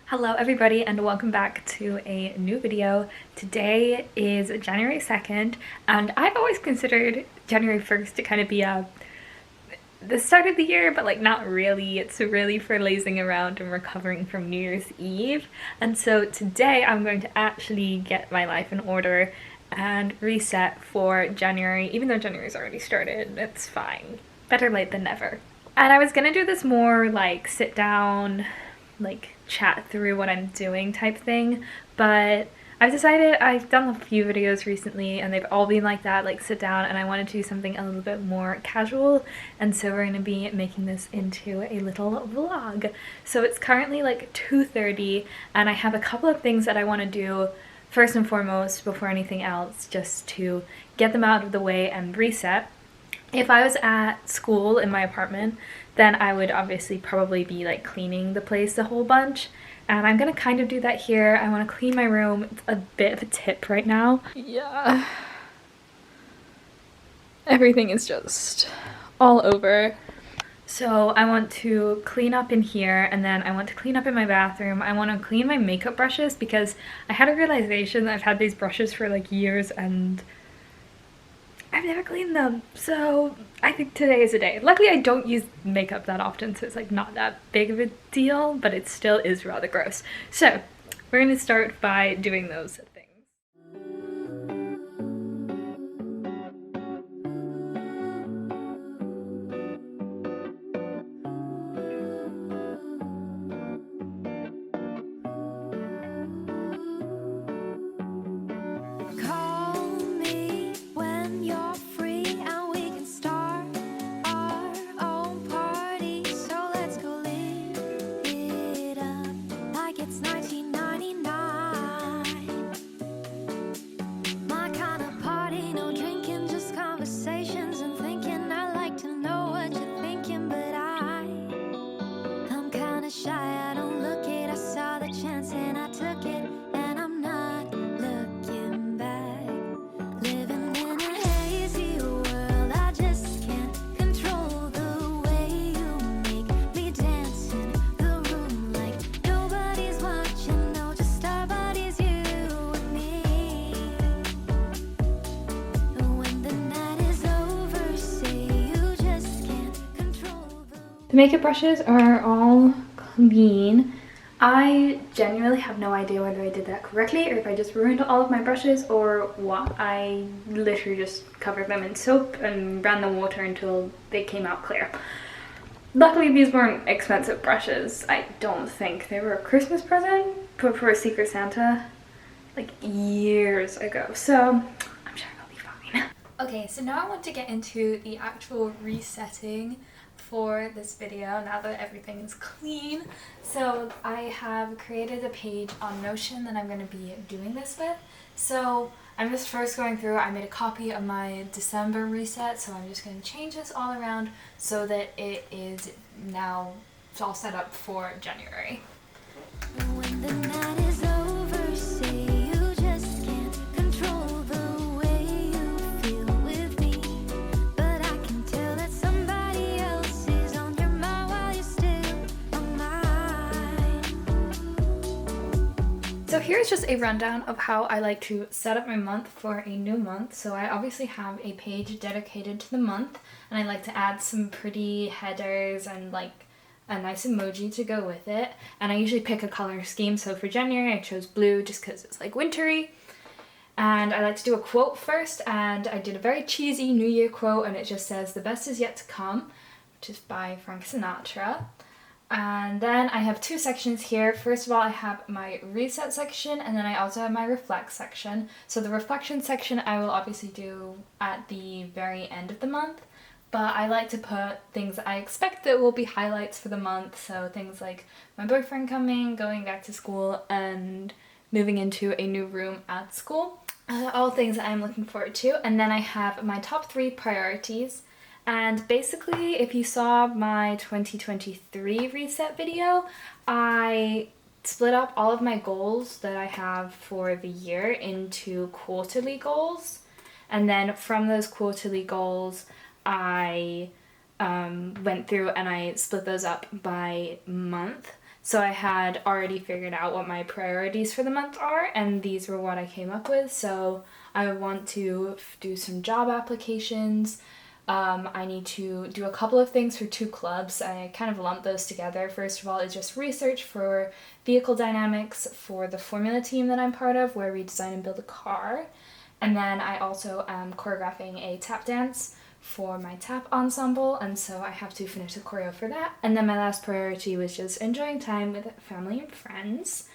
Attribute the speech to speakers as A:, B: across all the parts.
A: Hello everybody and welcome back to a new video. Today is January 2nd and I've always considered January 1st to kind of be the start of the year, but like not really. It's really for lazing around and recovering from New Year's Eve. And so today I'm going to actually get my life in order and reset for January. Even though January's already started, it's fine. Better late than never. And I was gonna do this more like sit down, like chat through what I'm doing type thing, but I've decided I've done a few videos recently and they've all been like that, like sit down, and I wanted to do something a little bit more casual, and so we're going to be making this into a little vlog. So it's currently like 2:30 and I have a couple of things that I want to do first and foremost before anything else, just to get them out of the way and reset. If I was at school in my apartment, then I would obviously probably be like cleaning the place a whole bunch. And I'm gonna kind of do that here. I want to clean my room. It's a bit of a tip right now. Yeah. Everything is just all over. So I want to clean up in here, and then I want to clean up in my bathroom. I want to clean my makeup brushes because I had a realization that I've had these brushes for like years and I've never cleaned them, so I think today is a day. Luckily I don't use makeup that often, so it's like not that big of a deal, but it still is rather gross. So we're gonna start by doing those things. The makeup brushes are all clean. I genuinely have no idea whether I did that correctly or if I just ruined all of my brushes or what. I literally just covered them in soap and ran the water until they came out clear. Luckily these weren't expensive brushes. I don't think. They were a Christmas present put for a Secret Santa like years ago, so I'm sure I'll be fine. Okay, so now I want to get into the actual resetting for this video now that everything is clean. So I have created a page on Notion that I'm going to be doing this with. So I'm just first going through, I made a copy of my December reset, so I'm just going to change this all around so that it is now all set up for January. When the night is over, say you just can't control the way you feel with me, but I can tell that somebody else is on your mind while you're still on mine. So here's just a rundown of how I like to set up my month for a new month. So I obviously have a page dedicated to the month, and I like to add some pretty headers and like a nice emoji to go with it, and I usually pick a color scheme. So for January I chose blue just because it's like wintry, and I like to do a quote first, and I did a very cheesy New Year quote, and it just says "the best is yet to come," which is by Frank Sinatra. And then I have two sections here. First of all, I have my reset section, and then I also have my reflect section. So the reflection section I will obviously do at the very end of the month, but I like to put things that I expect that will be highlights for the month. So things like my boyfriend coming, going back to school, and moving into a new room at school. All things that I'm looking forward to. And then I have my top 3 priorities. And basically, if you saw my 2023 reset video, I split up all of my goals that I have for the year into quarterly goals. And then from those quarterly goals, I went through and I split those up by month. So I had already figured out what my priorities for the month are, and these were what I came up with. So I want to do some job applications. I need to do a couple of things for 2 clubs. I kind of lumped those together. First of all, is just research for vehicle dynamics for the Formula team that I'm part of, where we design and build a car. And then I also am choreographing a tap dance for my tap ensemble, and so I have to finish the choreo for that. And then my last priority was just enjoying time with family and friends.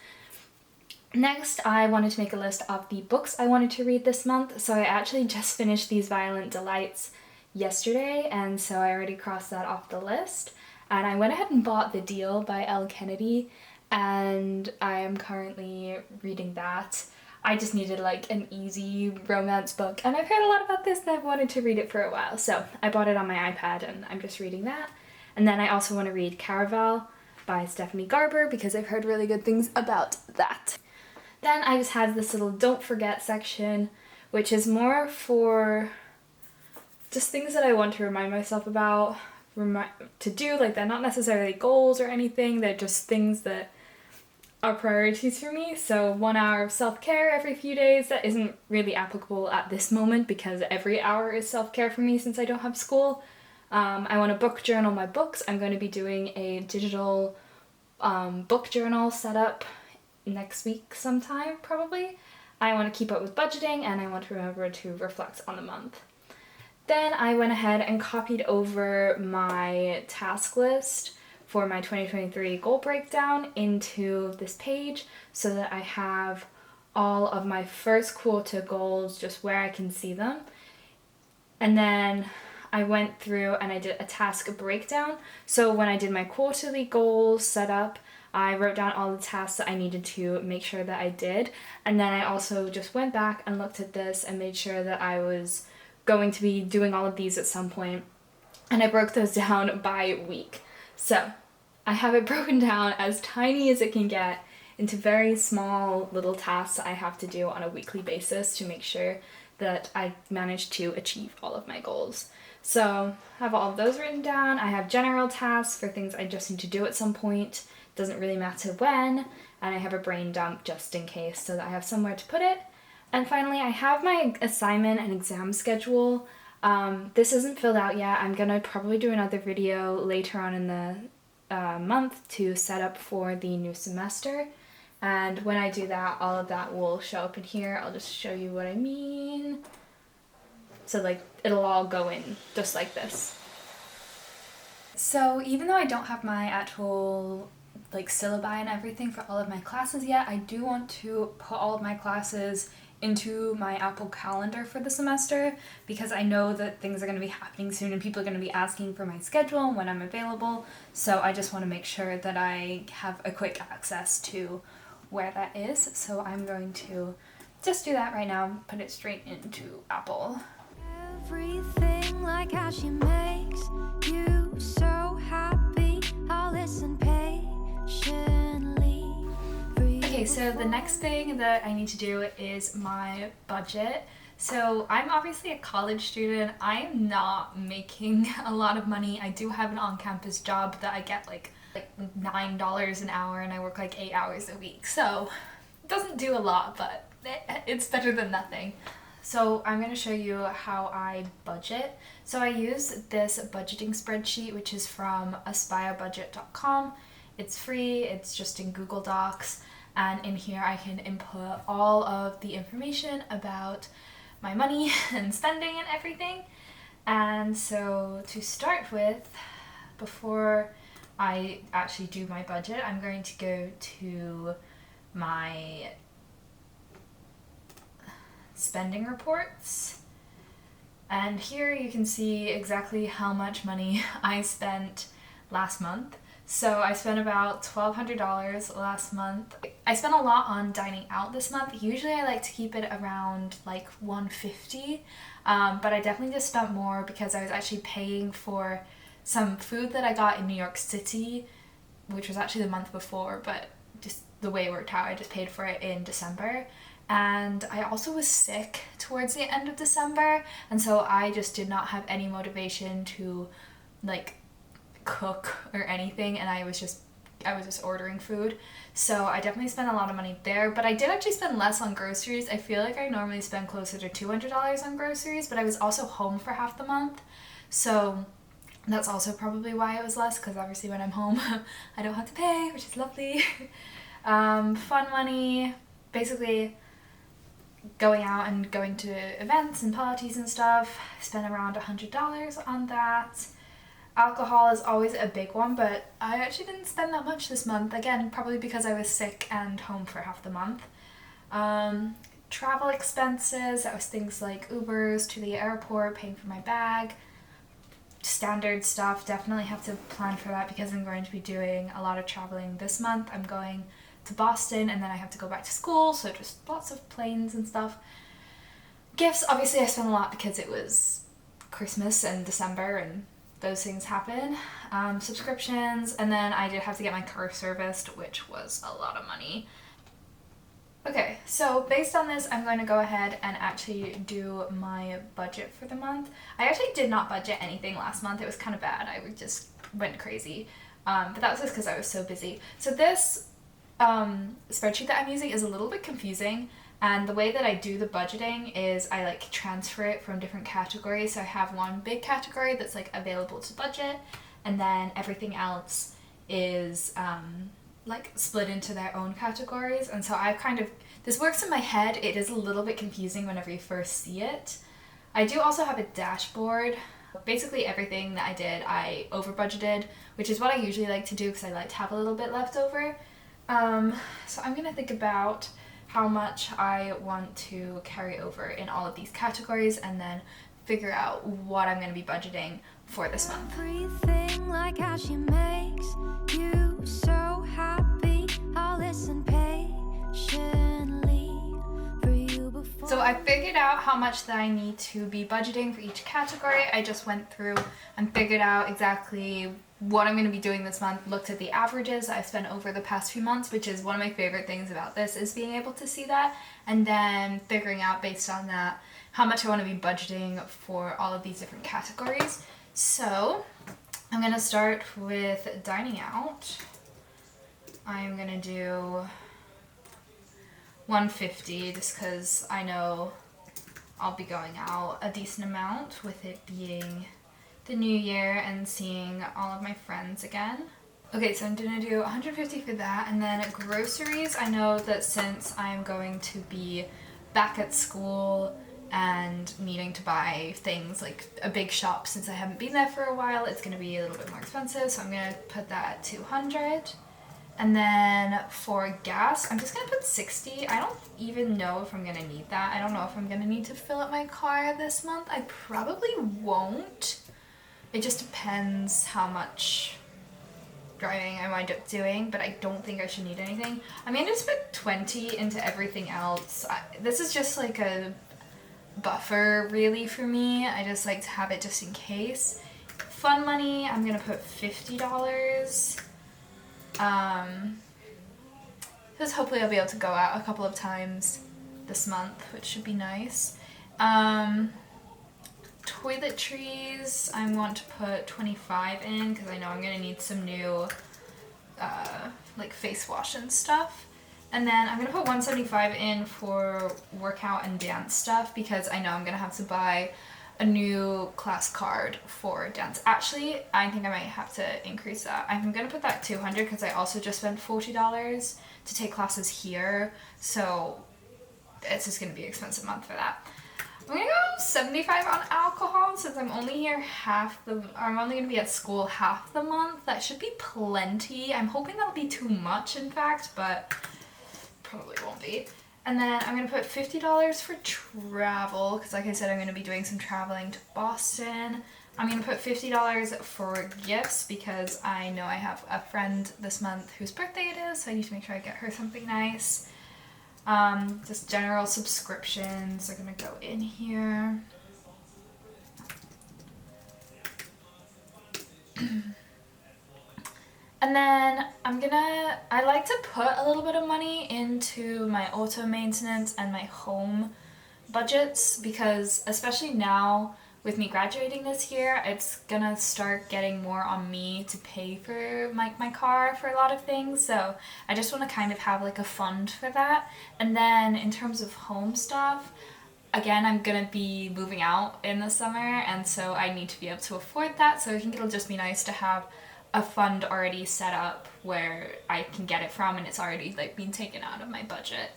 A: Next, I wanted to make a list of the books I wanted to read this month, so I actually just finished These Violent Delights yesterday, and so I already crossed that off the list. And I went ahead and bought The Deal by Elle Kennedy, and I am currently reading that. I just needed like an easy romance book, and I've heard a lot about this and I've wanted to read it for a while, so I bought it on my iPad and I'm just reading that. And then I also want to read Caraval by Stephanie Garber because I've heard really good things about that. Then I just have this little don't forget section, which is more for just things that I want to remind myself about, to do. Like, they're not necessarily goals or anything, they're just things that are priorities for me. So 1 hour of self-care every few days. That isn't really applicable at this moment because every hour is self-care for me since I don't have school. I want to book journal my books. I'm going to be doing a digital book journal setup next week sometime, probably. I want to keep up with budgeting, and I want to remember to reflect on the month. Then I went ahead and copied over my task list for my 2023 goal breakdown into this page so that I have all of my first quarter goals just where I can see them. And then I went through and I did a task breakdown. So when I did my quarterly goals setup, I wrote down all the tasks that I needed to make sure that I did. And then I also just went back and looked at this and made sure that I was going to be doing all of these at some point. And I broke those down by week. So I have it broken down as tiny as it can get into very small little tasks I have to do on a weekly basis to make sure that I manage to achieve all of my goals. So I have all of those written down. I have general tasks for things I just need to do at some point. Doesn't really matter when. And I have a brain dump just in case so that I have somewhere to put it. And finally, I have my assignment and exam schedule. This isn't filled out yet. I'm gonna probably do another video later on in the month to set up for the new semester. And when I do that, all of that will show up in here. I'll just show you what I mean. So like, it'll all go in just like this. So even though I don't have my actual like syllabi and everything for all of my classes yet, I do want to put all of my classes into my Apple Calendar for the semester because I know that things are going to be happening soon and people are going to be asking for my schedule and when I'm available. So I just want to make sure that I have a quick access to where that is. So I'm going to just do that right now, put it straight into Apple. Everything like how she makes you so happy. I'll listen patiently. Okay, so the next thing that I need to do is my budget. So I'm obviously a college student. I am not making a lot of money. I do have an on-campus job that I get like $9 an hour and I work like 8 hours a week. So it doesn't do a lot, but it's better than nothing. So I'm going to show you how I budget. So I use this budgeting spreadsheet, which is from aspirebudget.com. It's free, it's just in Google Docs. And in here I can input all of the information about my money and spending and everything. And so to start with, before I actually do my budget, I'm going to go to my spending reports. And here you can see exactly how much money I spent last month. So I spent about $1,200 last month. I spent a lot on dining out this month. Usually I like to keep it around like $150, but I definitely just spent more because I was actually paying for some food that I got in New York City, which was actually the month before, but just the way it worked out, I just paid for it in December. And I also was sick towards the end of December, and so I just did not have any motivation to like cook or anything, and I was just I was just ordering food. So I definitely spent a lot of money there, but I did actually spend less on groceries. I feel like I normally spend closer to $200 on groceries, but I was also home for half the month. So that's also probably why it was less, because obviously when I'm home, I don't have to pay, which is lovely. Fun money, basically going out and going to events and parties and stuff. Spent around $100 on that. Alcohol is always a big one, but I actually didn't spend that much this month. Again, probably because I was sick and home for half the month. Travel expenses, that was things like Ubers to the airport, paying for my bag. Standard stuff, definitely have to plan for that because I'm going to be doing a lot of traveling this month. I'm going to Boston and then I have to go back to school, so just lots of planes and stuff. Gifts, obviously I spent a lot because it was Christmas and December and those things happen. Subscriptions, and then I did have to get my car serviced, which was a lot of money. Okay, so based on this, I'm going to go ahead and actually do my budget for the month. I actually did not budget anything last month. It was kind of bad. I just went crazy. But that was just because I was so busy. So this spreadsheet that I'm using is a little bit confusing. And the way that I do the budgeting is I like transfer it from different categories. So I have one big category that's like available to budget, and then everything else is like split into their own categories. And so I this works in my head. It is a little bit confusing whenever you first see it. I do also have a dashboard. Basically everything that I did, I over budgeted, which is what I usually like to do because I like to have a little bit left over. So I'm gonna think about how much I want to carry over in all of these categories and then figure out what I'm going to be budgeting for this month. Everything like how she makes you so happy. I'll listen patiently for you before. So I figured out how much that I need to be budgeting for each category. I just went through and figured out exactly what I'm going to be doing this month, looked at the averages I've spent over the past few months, which is one of my favorite things about this, is being able to see that, and then figuring out based on that how much I want to be budgeting for all of these different categories. So I'm going to start with dining out. I'm going to do $150 just because I know I'll be going out a decent amount with it being the new year and seeing all of my friends again. Okay, so I'm gonna do $150 for that, and then groceries. I know that since I'm going to be back at school and needing to buy things like a big shop since I haven't been there for a while, it's gonna be a little bit more expensive, so I'm gonna put that at $200. And then for gas, I'm just gonna put $60. I don't even know if I'm gonna need that. I don't know if I'm gonna need to fill up my car this month. I probably won't. It just depends how much driving I wind up doing, but I don't think I should need anything. I'm gonna just put 20 into everything else. This is just like a buffer really for me. I just like to have it just in case. Fun money, I'm gonna put $50. Because hopefully I'll be able to go out a couple of times this month, which should be nice. Toiletries, I want to put 25 in because I know I'm going to need some new like face wash and stuff. And then I'm going to put 175 in for workout and dance stuff because I know I'm going to have to buy a new class card for dance. Actually, I think I might have to increase that. I'm going to put that 200 because I also just spent $40 to take classes here. So it's just going to be an expensive month for that. I'm gonna go 75 on alcohol since I'm only here I'm only gonna be at school half the month. That should be plenty. I'm hoping that'll be too much in fact, but probably won't be. And then I'm gonna put $50 for travel because like I said, I'm gonna be doing some traveling to Boston. I'm gonna put $50 for gifts because I know I have a friend this month whose birthday it is, so I need to make sure I get her something nice. Just general subscriptions are gonna go in here. And then I like to put a little bit of money into my auto maintenance and my home budgets because especially now with me graduating this year, it's gonna start getting more on me to pay for my car for a lot of things, so I just want to kind of have like a fund for that. And then in terms of home stuff, again, I'm gonna be moving out in the summer, and so I need to be able to afford that, so I think it'll just be nice to have a fund already set up where I can get it from and it's already like being taken out of my budget.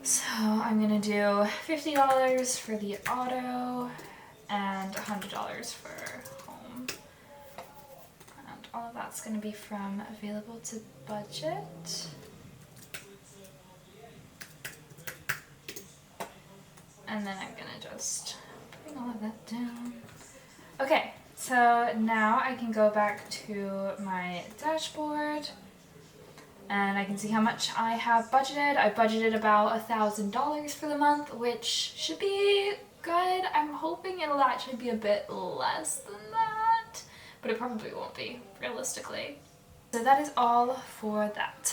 A: So I'm gonna do $50 for the auto and $100 for home. And all of that's gonna be from available to budget. And then I'm gonna just bring all of that down. Okay, so now I can go back to my dashboard and I can see how much I have budgeted. I budgeted about $1,000 for the month, which should be good. I'm hoping it'll actually be a bit less than that, but it probably won't be, realistically. So that is all for that.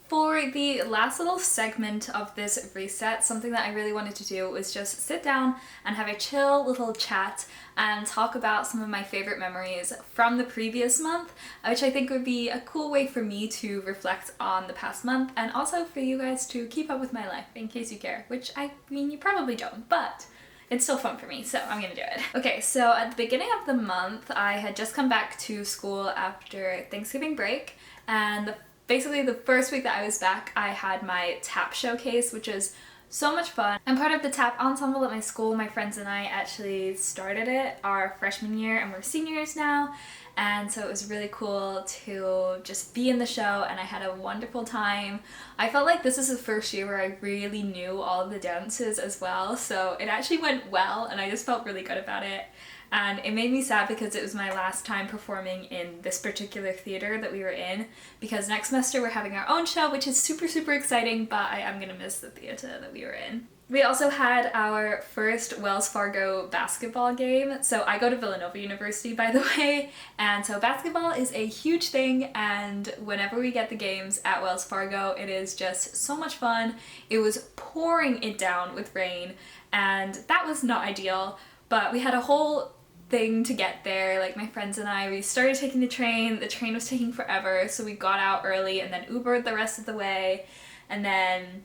A: For the last little segment of this reset, something that I really wanted to do was just sit down and have a chill little chat and talk about some of my favorite memories from the previous month, which I think would be a cool way for me to reflect on the past month and also for you guys to keep up with my life in case you care, which I mean you probably don't, but it's still fun for me, so I'm gonna do it. Okay, so at the beginning of the month, I had just come back to school after Thanksgiving break, and basically the first week that I was back, I had my tap showcase, which is so much fun. I'm part of the tap ensemble at my school. My friends and I actually started it our freshman year and we're seniors now, and so it was really cool to just be in the show and I had a wonderful time. I felt like this is the first year where I really knew all of the dances as well, so it actually went well and I just felt really good about it. And it made me sad because it was my last time performing in this particular theater that we were in, because next semester we're having our own show, which is super, super exciting, but I am gonna miss the theater that we were in. We also had our first Wells Fargo basketball game. So I go to Villanova University, by the way, and so basketball is a huge thing, and whenever we get the games at Wells Fargo, it is just so much fun. It was pouring it down with rain, and that was not ideal, but we had a whole thing to get there. Like my friends and I, we started taking the train was taking forever, so we got out early and then Ubered the rest of the way and then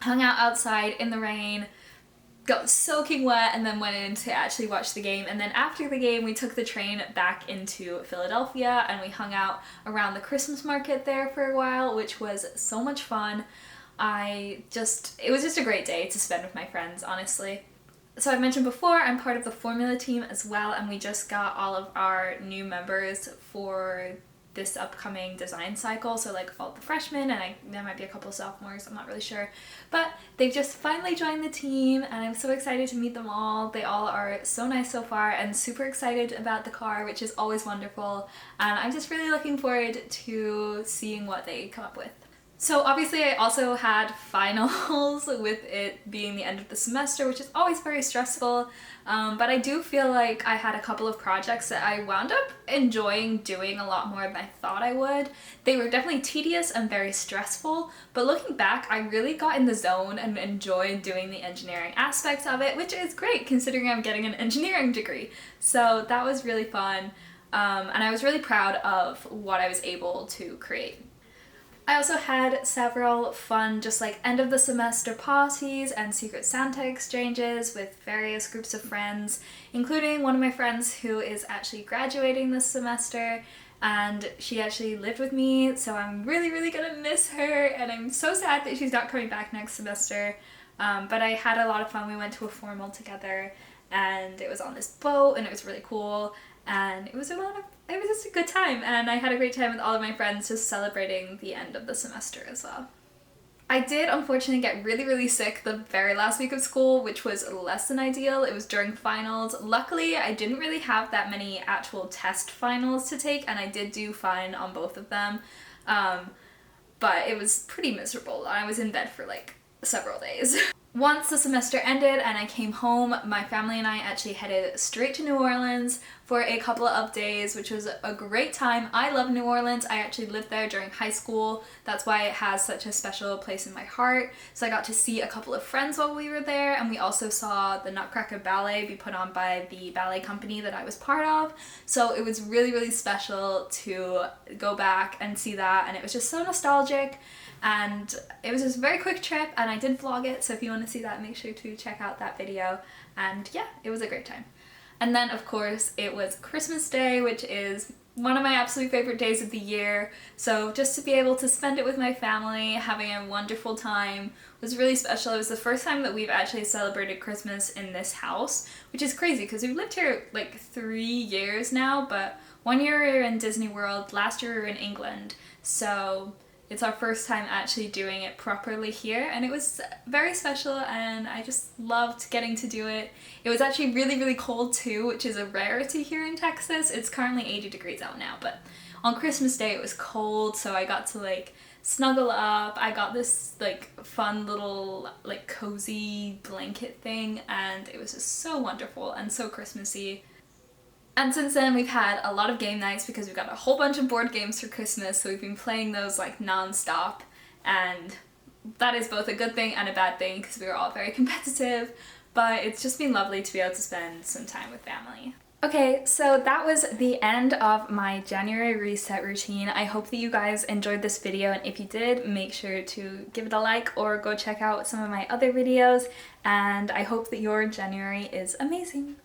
A: hung out outside in the rain, got soaking wet, and then went in to actually watch the game. And then after the game we took the train back into Philadelphia and we hung out around the Christmas market there for a while, which was so much fun. It was just a great day to spend with my friends, honestly. So I mentioned before, I'm part of the formula team as well, and we just got all of our new members for this upcoming design cycle, so like all the freshmen, and there might be a couple sophomores, I'm not really sure. But they've just finally joined the team, and I'm so excited to meet them all. They all are so nice so far, and super excited about the car, which is always wonderful, and I'm just really looking forward to seeing what they come up with. So obviously I also had finals with it being the end of the semester, which is always very stressful, but I do feel like I had a couple of projects that I wound up enjoying doing a lot more than I thought I would. They were definitely tedious and very stressful, but looking back, I really got in the zone and enjoyed doing the engineering aspects of it, which is great considering I'm getting an engineering degree. So that was really fun, and I was really proud of what I was able to create. I also had several fun just like end of the semester parties and Secret Santa exchanges with various groups of friends, including one of my friends who is actually graduating this semester, and she actually lived with me, so I'm really, really gonna miss her, and I'm so sad that she's not coming back next semester. But I had a lot of fun. We went to a formal together and it was on this boat and it was really cool, and it was just a good time, and I had a great time with all of my friends just celebrating the end of the semester as well. I did unfortunately get really, really sick the very last week of school, which was less than ideal. It was during finals. Luckily, I didn't really have that many actual test finals to take, and I did do fine on both of them, but it was pretty miserable. I was in bed for like several days. Once the semester ended and I came home, my family and I actually headed straight to New Orleans for a couple of days, which was a great time. I love New Orleans. I actually lived there during high school. That's why it has such a special place in my heart. So I got to see a couple of friends while we were there, and we also saw the Nutcracker Ballet be put on by the ballet company that I was part of. So it was really, really special to go back and see that, and it was just so nostalgic. And it was just a very quick trip, and I did vlog it, so if you want to see that, make sure to check out that video. And yeah, it was a great time. And then of course it was Christmas Day, which is one of my absolute favorite days of the year. So just to be able to spend it with my family, having a wonderful time, was really special. It was the first time that we've actually celebrated Christmas in this house, which is crazy because we've lived here like 3 years now, but 1 year we were in Disney World, last year we were in England. So it's our first time actually doing it properly here, and it was very special, and I just loved getting to do it. It was actually really, really cold too, which is a rarity here in Texas. It's currently 80 degrees out now, but on Christmas Day it was cold, so I got to like snuggle up. I got this like fun little like cozy blanket thing, and it was just so wonderful and so Christmassy. And since then we've had a lot of game nights because we've got a whole bunch of board games for Christmas, so we've been playing those like non-stop, and that is both a good thing and a bad thing because we were all very competitive, but it's just been lovely to be able to spend some time with family. Okay, so that was the end of my January reset routine. I hope that you guys enjoyed this video, and if you did, make sure to give it a like or go check out some of my other videos, and I hope that your January is amazing.